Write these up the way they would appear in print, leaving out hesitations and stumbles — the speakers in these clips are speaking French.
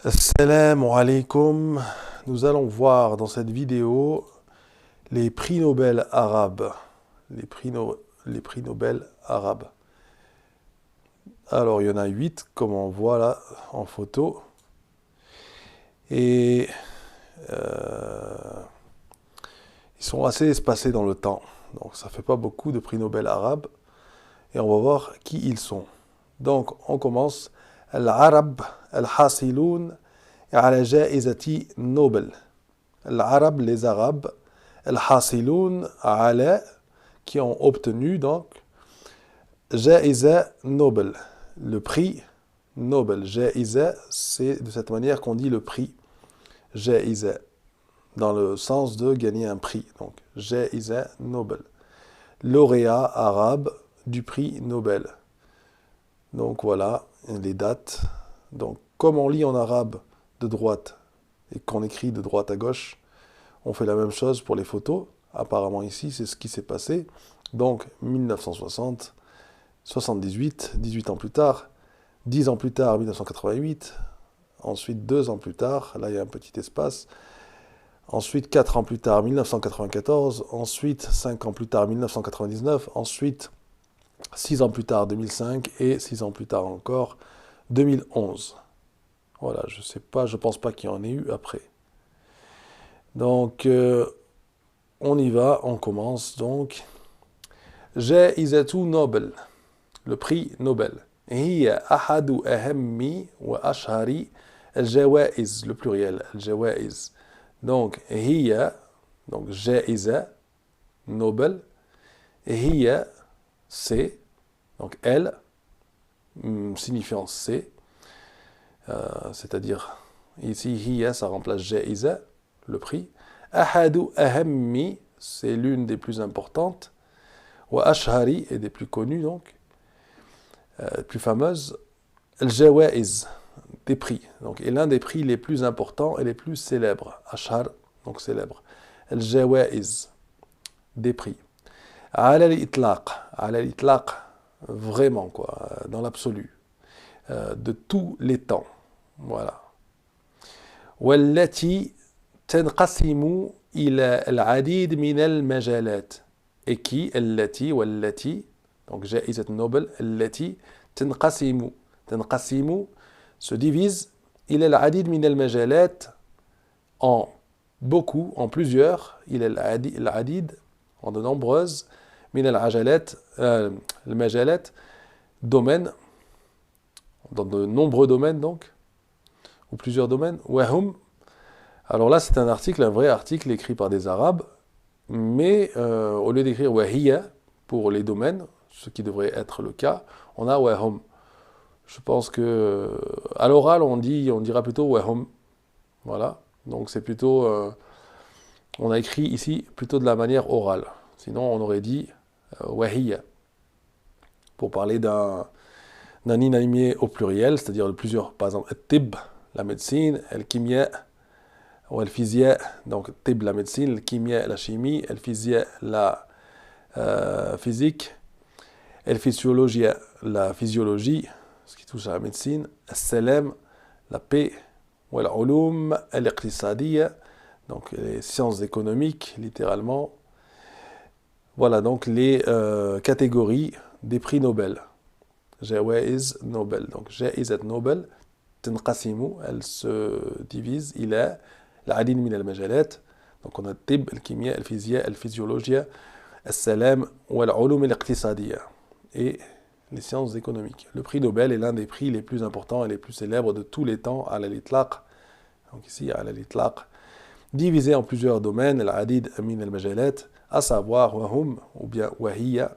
Assalamu alaikum. Nous allons voir dans cette vidéo les prix Nobel arabes. Les prix Nobel arabes. Alors, il y en a 8, comme on voit là en photo. Et ils sont assez espacés dans le temps. Donc, ça fait pas beaucoup de prix Nobel arabes. Et on va voir qui ils sont. Donc, on commence. Al-Arab al-Hasiloun ala Jaizati Nobel. L'arabe, les Arabes, al-Hasiloun ala, qui ont obtenu donc Jaiza Nobel, le prix Nobel. Jaiza, c'est de cette manière qu'on dit le prix. Jaiza, dans le sens de gagner un prix. Donc, Jaiza Nobel. Lauréat arabe du prix Nobel. Donc voilà les dates. Donc, comme on lit en arabe de droite et qu'on écrit de droite à gauche, on fait la même chose pour les photos. Apparemment ici, c'est ce qui s'est passé. Donc 1960, 78, 18 ans plus tard, 10 ans plus tard, 1988, ensuite 2 ans plus tard, là il y a un petit espace, ensuite 4 ans plus tard, 1994, ensuite 5 ans plus tard, 1999, ensuite 6 ans plus tard, 2005, et 6 ans plus tard encore, 2011. Voilà, je sais pas, je pense pas qu'il y en ait eu après. Donc, on y va, on commence donc. Jaizatu Nobel, le prix Nobel. هي أحد أهم وأشهر الجوائز, le pluriel, الجوائز. Donc, هي, donc جائزة, Nobel. هي, c'est, donc elle, signifiant c'est, c'est-à-dire, ici, هي, ça remplace جائزة, le prix. أحد أهم, c'est l'une des plus importantes. Wa ashhari, est des plus connues donc, plus fameuses. Al-Jawaiz, des prix. Donc, et l'un des prix les plus importants et les plus célèbres. Ashhar, donc célèbre. Al-Jawaiz, des prix. Ala al-itlaq, vraiment quoi, dans l'absolu. De tous les temps. Voilà. والتي تنقسم إلى العديد من المجالات. Et qui, والتي, donc جائزة Nobel, التي تنقسم, se divise إلى العديد من المجالات, en beaucoup, en plusieurs, إلى العديد, en de nombreuses, من العجلات, المجالات, domaines, dans de nombreux domaines donc, ou plusieurs domaines. وهم, alors là c'est un article, un vrai article écrit par des Arabes, mais au lieu d'écrire wahiya pour les domaines, ce qui devrait être le cas, on a wahum. Je pense que à l'oral on dira plutôt wahum. Voilà. Donc c'est plutôt, on a écrit ici plutôt de la manière orale. Sinon on aurait dit wahiya pour parler d'un inanimé au pluriel, c'est-à-dire de plusieurs. Par exemple, tib, la médecine, al-kimya, ou al-physia, donc tib la médecine, al-kimia la chimie, al-physia la physique, al-physiologia la physiologie, ce qui touche à la médecine, al-salam la paix, ou al-ulum al-iqtisadiyya, donc les sciences économiques, littéralement. Voilà donc les catégories des prix Nobel. Jawaiz Nobel. Donc Jaizat Nobel, تنقسم, elle se divise, il a العديد من المجالات. Donc on a الطب, الكيمياء, الفيزياء, الفيزيولوجيا, السلام والعلوم الاقتصادية, et les sciences économiques. Le prix Nobel est l'un des prix les plus importants et les plus célèbres de tous les temps, على الإطلاق. Donc ici, على الإطلاق, divisé en plusieurs domaines, العديد من المجالات, à savoir وهم, ou bien وهي,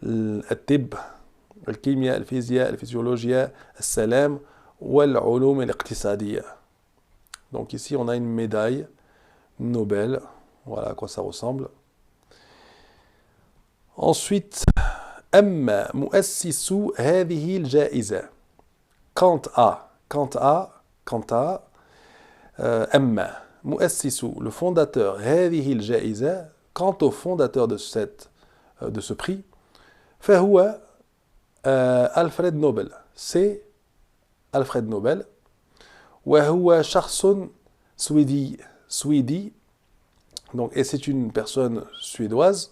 الطب, الكيمياء, الفيزياء, الفيزيولوجيا, السلام والعلوم الاقتصادية. Donc ici, on a une médaille Nobel. Voilà à quoi ça ressemble. Ensuite, أما مؤسس هذه الجائزة. Quant à, أما مؤسس, le fondateur, هذه الجائزة, quant au fondateur de ce prix, فهو Alfred Nobel. C'est Alfred Nobel. وهو شخص سويدي, donc, et c'est une personne suédoise,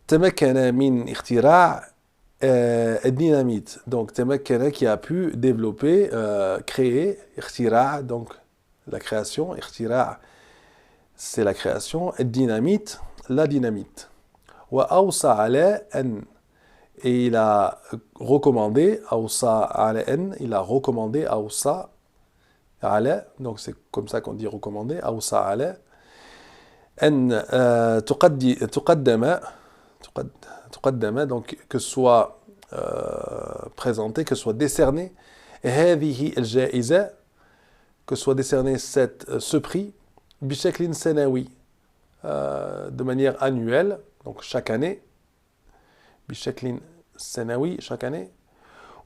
تمكن من اختراع الديناميت, donc تمكن qui a pu développer, créer, اختراع, donc la création, اختراع c'est la création, الديناميت, la dynamite. وأوصى على أن, et il a recommandé, أوصى على أن, il a recommandé, أوصى على, donc c'est comme ça qu'on dit recommander, أوصى على أن تقدم, donc que soit présenté, que soit décerné هذه الجائزة, que soit décerné ce prix بشكل سنوي, de manière annuelle, donc chaque année, بشكل سنوي, chaque année,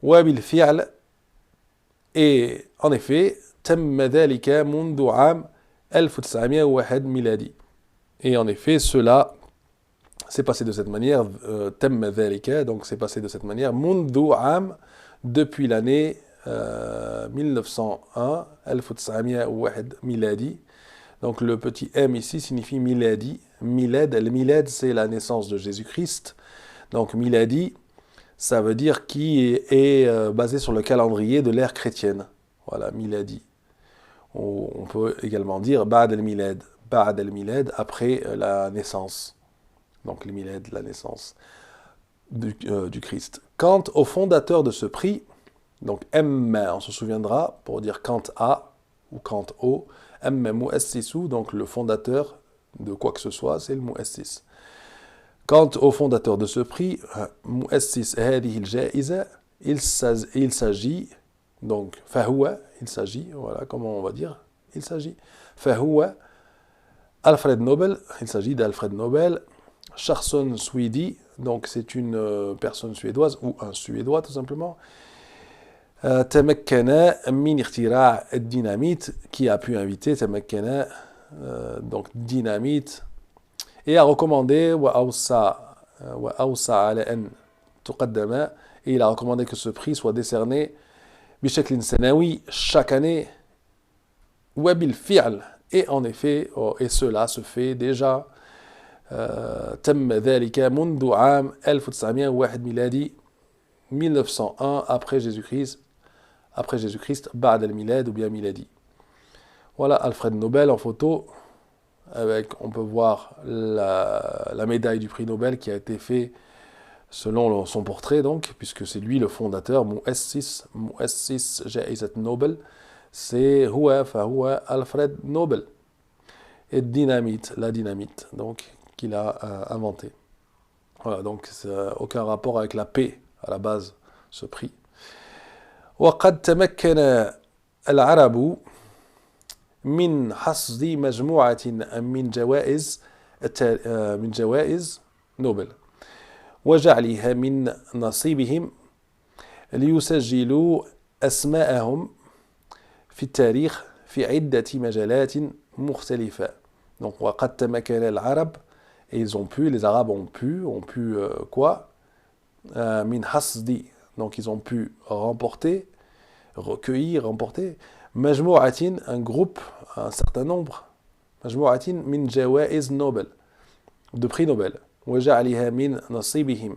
وبالفعل, et en effet تم ذلك منذ عام 1901 ميلادي. Et en effet, cela s'est passé de cette manière, تم ذلك, donc c'est passé de cette manière, منذ عام, depuis l'année 1901, 1901 ميلادي. Donc le petit M ici signifie miladi. Milad, le milad c'est la naissance de Jésus-Christ. Donc miladi, ça veut dire qui est basé sur le calendrier de l'ère chrétienne. Voilà, miladi. On peut également dire Ba'd al-milad. Ba'd al-milad, après la naissance. Donc le milad, la naissance du Christ. Quant au fondateur de ce prix, donc M, on se souviendra, pour dire quant à, ou quant au, M mu'assisu, donc le fondateur de quoi que ce soit, c'est le mu'assis. Quant au fondateur de ce prix, mu'assis هذه الجائزة, il s'agit, donc فهو, il s'agit, voilà comment on va dire, il s'agit, فهو Alfred Nobel, il s'agit d'Alfred Nobel, شخص سويدي, donc c'est une personne suédoise, ou un suédois tout simplement, تمكن من اختراع الديناميت, qui a pu inviter تمكن, donc dynamite, et a recommandé وأوصى على أن تقدم, et il a recommandé que ce prix soit décerné بشكل سنوي, chaque année, وبالفعل, et en effet, et cela se fait déjà, تم ذلك منذ عام 1901 ميلادي, 1901 après Jésus-Christ, بعد الميلاد ou bien miladi. Voilà Alfred Nobel en photo, avec, on peut voir la médaille du prix Nobel qui a été fait selon son portrait, donc, puisque c'est lui le fondateur, مؤسس جائزة Nobel, c'est فهو Alfred Nobel. Et dynamite, la dynamite, donc, qu'il a inventé. Voilà, donc, aucun rapport avec la paix à la base, ce prix. وقد تمكن العرب من حصد مجموعة من جوائز نوبل وجعلها من نصيبهم ليسجلوا أسماءهم في التاريخ في عدة مجالات مختلفة. Donc وقد تمكن العرب, et ils ont pu, les Arabes ont pu quoi, من حصد, donc ils ont pu remporter, recueillir, remporter, majmu'atin, un groupe, un certain nombre, majmu'atin min jawaiz Nobel, de prix Nobel, waja'aliha min nasibihim,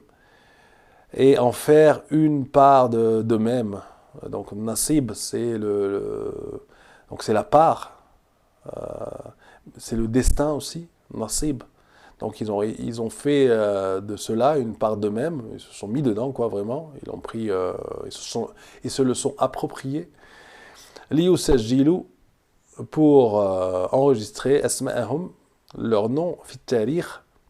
et en faire une part de même. Donc nasib, c'est donc c'est la part, c'est le destin aussi, nasib. Donc ils ont fait de cela une part d'eux-mêmes, ils se sont mis dedans, quoi, vraiment, ils ont pris, ils se le sont appropriés. Liyusajjilu, pour enregistrer asma'ahum, leur nom, fi tarikh,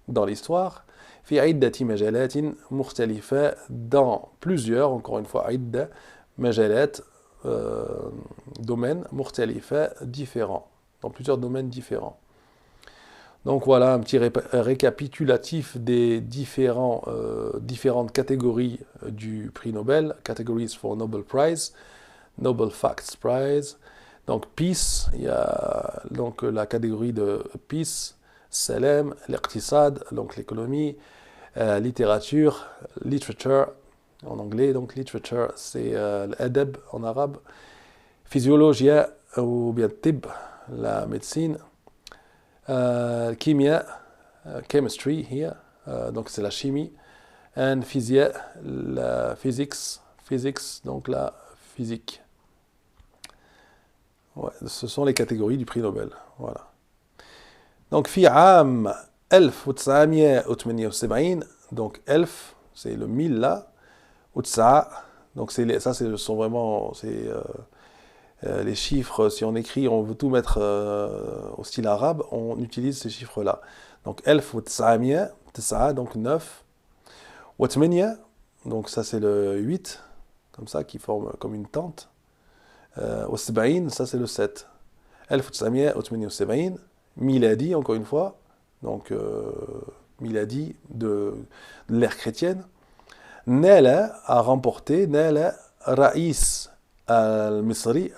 dans l'histoire, fi iddati majalatin mukhtalifa, dans plusieurs, encore une fois, idda, majalat, domaines, mukhtalifa, différents, dans plusieurs domaines différents. Donc voilà un petit récapitulatif des différentes catégories du prix Nobel, Categories for Nobel Prize, Nobel Facts Prize. Donc Peace, il y a donc la catégorie de Peace, Salam, l'iqtisad, donc l'économie, littérature, literature en anglais, donc literature c'est l'adab en arabe, physiologia ou bien tib, la médecine, chimia, chemistry here, donc c'est la chimie, and physia, la physics, donc la physique. Ouais, ce sont les catégories du prix Nobel. Voilà. Donc, fi am 1978, donc 1000, c'est le 1000 là, Utsa, donc ça, sont vraiment les chiffres. Si on écrit, on veut tout mettre au style arabe, on utilise ces chiffres-là. Donc 1900, donc 9. Watmania, donc ça c'est le 8, comme ça, qui forme comme une tente. Wasbain, ça c'est le 7. 1978, Miladi, encore une fois, donc Miladi de l'ère chrétienne. Nala a remporté, Nala Raïs al-Misri,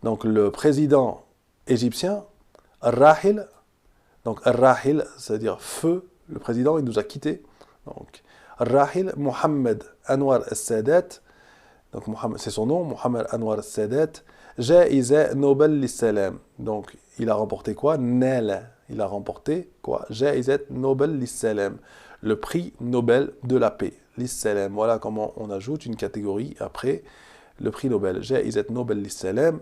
donc le président égyptien, Al-Rahil, donc Al-Rahil, c'est-à-dire feu, le président, il nous a quittés. Donc, Al-Rahil, Mohammed Anwar al-Sadat, donc c'est son nom, Mohammed Anwar al-Sadat, Jaïza Nobel l'Issalam. Donc, il a remporté quoi? Nala. Il a remporté quoi? Jaïza Nobel l'Issalam. Le prix Nobel de la paix. L'Issalam. Voilà comment on ajoute une catégorie après le prix Nobel. Jaïza Nobel l'Issalam.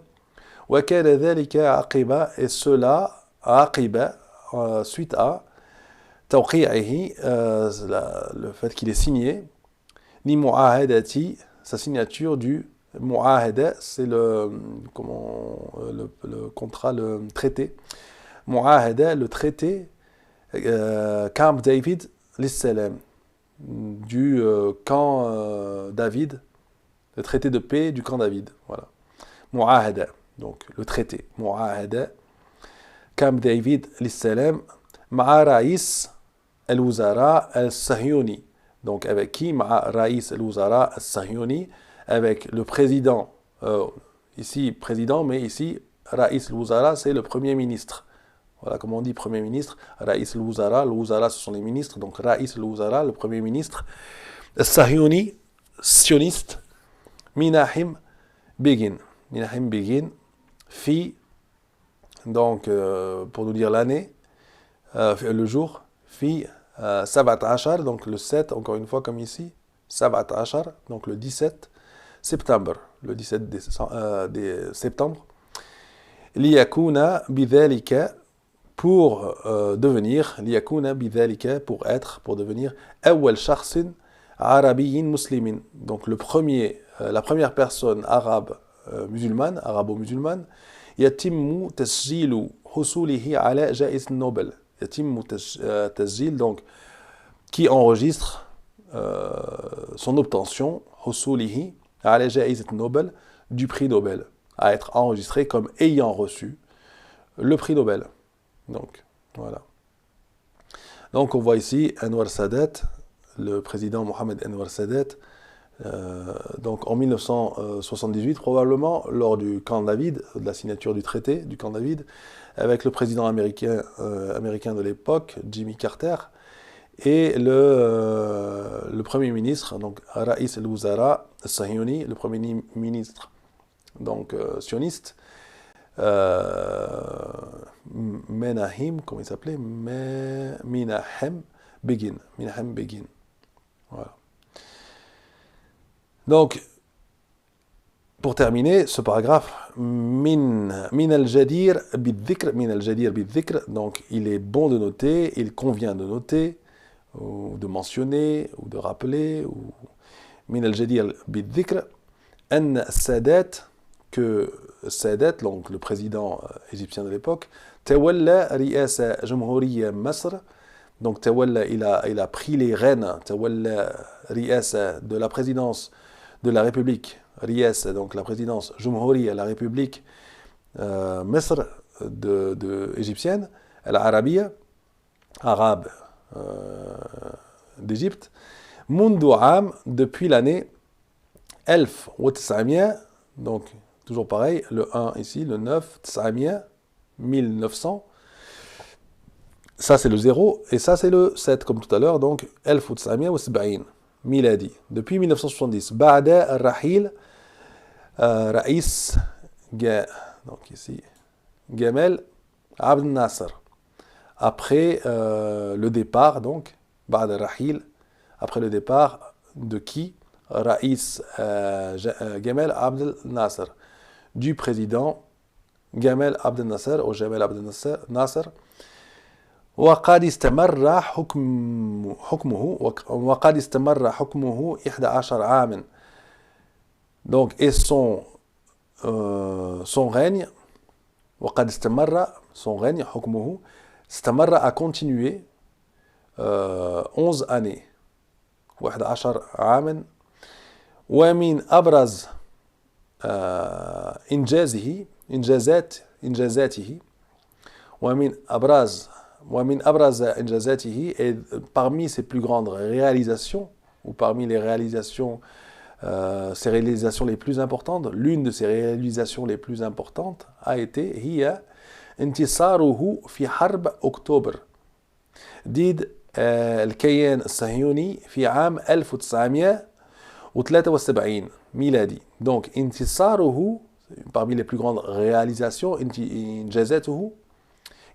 Wa kana dhalika aqiba, et cela aqiba, suite à tawqi'ihi, le fait qu'il est signé, ni mu'ahadati, sa signature du mu'ahada, c'est le contrat, le traité. Mu'ahada, le traité Camp David l'Issalam, du camp David, le traité de paix du camp David. Voilà. Mu'ahada, donc le traité. Mu'ahada, Camp David l'Issalam, Ma'a Raïs al-Wuzara al-Sahyoni. Donc avec qui? Ma'a Raïs al-Wuzara al-Sahyoni, avec le président, ici président, mais ici Raïs al-Wuzara, c'est le premier ministre. Voilà comment on dit premier ministre. Raïs al-Wuzara, ce sont les ministres. Donc Raïs al-Wuzara, le premier ministre. Al-Sahyoni, sioniste. Menachem Begin. Menachem Begin, fi, donc pour nous dire l'année, le jour, fi Sabat Ashar, donc le 7, encore une fois comme ici, Sabat Ashar, donc le 17 septembre, le 17 septembre, Liyakuna bidhalika, pour devenir, Liyakuna bidhalika, pour devenir, Awwal Shakhsin Arabiyin Muslimin, donc la première personne arabe musulmane, arabo-musulmane, Yatimmu tasjilu husulihi ala Jaïs Nobel. Yatimmu tasjil, donc qui enregistre son obtention, husulihi ala Jaïs Nobel, du prix Nobel, à être enregistré comme ayant reçu le prix Nobel. Donc, voilà. Donc, on voit ici Anwar Sadat, le président Mohamed Anwar Sadat, donc en 1978, probablement, lors du camp David, de la signature du traité du camp David, avec le président américain de l'époque, Jimmy Carter, et le premier ministre, donc Raïs al-Wuzara al-Sahyoni, le premier ministre, donc sioniste, Menachem, comment il s'appelait? Menachem Begin. Menachem Begin. Voilà. Donc, pour terminer ce paragraphe, min al-jadir bid-dhikr, donc il est bon de noter, il convient de noter, ou de mentionner, ou de rappeler, ou min al-jadir bid-dhikr, an Sadat, que Sadat, donc le président égyptien de l'époque, tawalla ri'asa Jumhuriyya Masr, donc tawalla, il a pris les rênes, tawalla ri'asa, de la présidence de la République, Riyas, donc la présidence Jumhuriyya, la République Misr égyptienne, l'Arabia, arabe d'Égypte, Mundu Am, depuis l'année 1900, donc toujours pareil, le 1 ici, le 9, 1900, ça c'est le 0, et ça c'est le 7 comme tout à l'heure, donc 1970 miladi, depuis 1970. Ba'da al-Rahil, Raïs, donc ici, Gamal Abdel Nasser. Après le départ, donc, Ba'd al-Rahil, après le départ de qui? Raïs Gamal Abdel Nasser, du président Gamal Abdel Nasser ou Jamal Abdel Nasser. وقد استمر حكمه 11 عاما. Donc, et son règne, وقد استمر, son règne, حكمه, استمر a continué 11 années. 11 عاما. ومن أبرز إنجازاته ومن أبرز إنجازاته, et parmi ses plus grandes réalisations, ou parmi les réalisations, ses réalisations les plus importantes, l'une de ses réalisations les plus importantes a été هي انتصاره في حرب أكتوبر ضد الكيان الصهيوني في عام 1973 ميلادي. Donc انتصاره, parmi les plus grandes réalisations,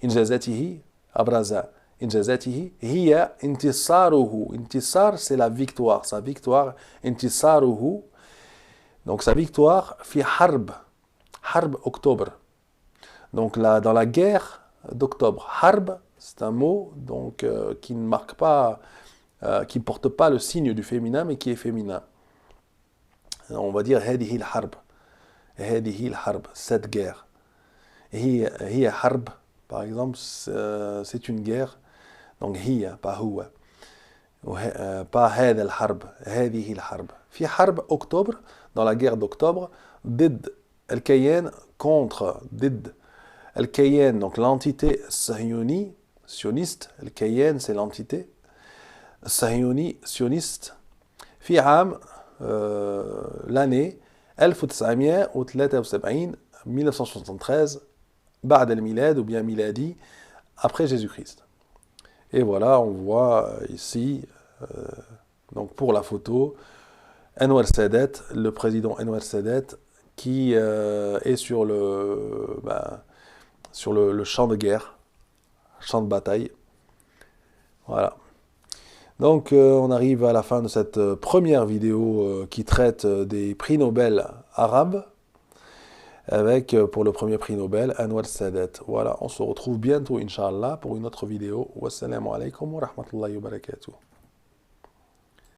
إنجازاته أبرز إنجازاته هي انتصاره. انتصار, c'est la victoire, sa victoire. انتصاره, donc sa victoire في حرب أكتوبر. Donc là, dans la guerre d'octobre. Harb, c'est un mot donc qui ne marque pas, qui ne porte pas le signe du féminin, mais qui est féminin. On va dire هذه الحرب. هذه الحرب, cette guerre. هي حرب, par exemple, c'est une guerre. Donc هي, pas هو. pas هذا الحرب, هذه الحرب. في حرب أكتوبر, dans la guerre d'octobre, ضد الكيان, contre, ضد الكيان, donc l'entité sahyoni, sioniste. الكيان, c'est l'entité sahyoni, sioniste. في عام, l'année 1973, 1973, بعد الميلاد ou bien miladi, après Jésus-Christ. Et voilà, on voit ici, donc pour la photo, Anwar Sadat, le président Anwar Sadat, qui est sur le champ de guerre, champ de bataille. Voilà. Donc on arrive à la fin de cette première vidéo qui traite des prix Nobel arabes, avec pour le premier prix Nobel Anwar Sadat. Voilà, on se retrouve bientôt Inch'Allah pour une autre vidéo. Wassalamu alaikum wa rahmatullahi wa barakatuh.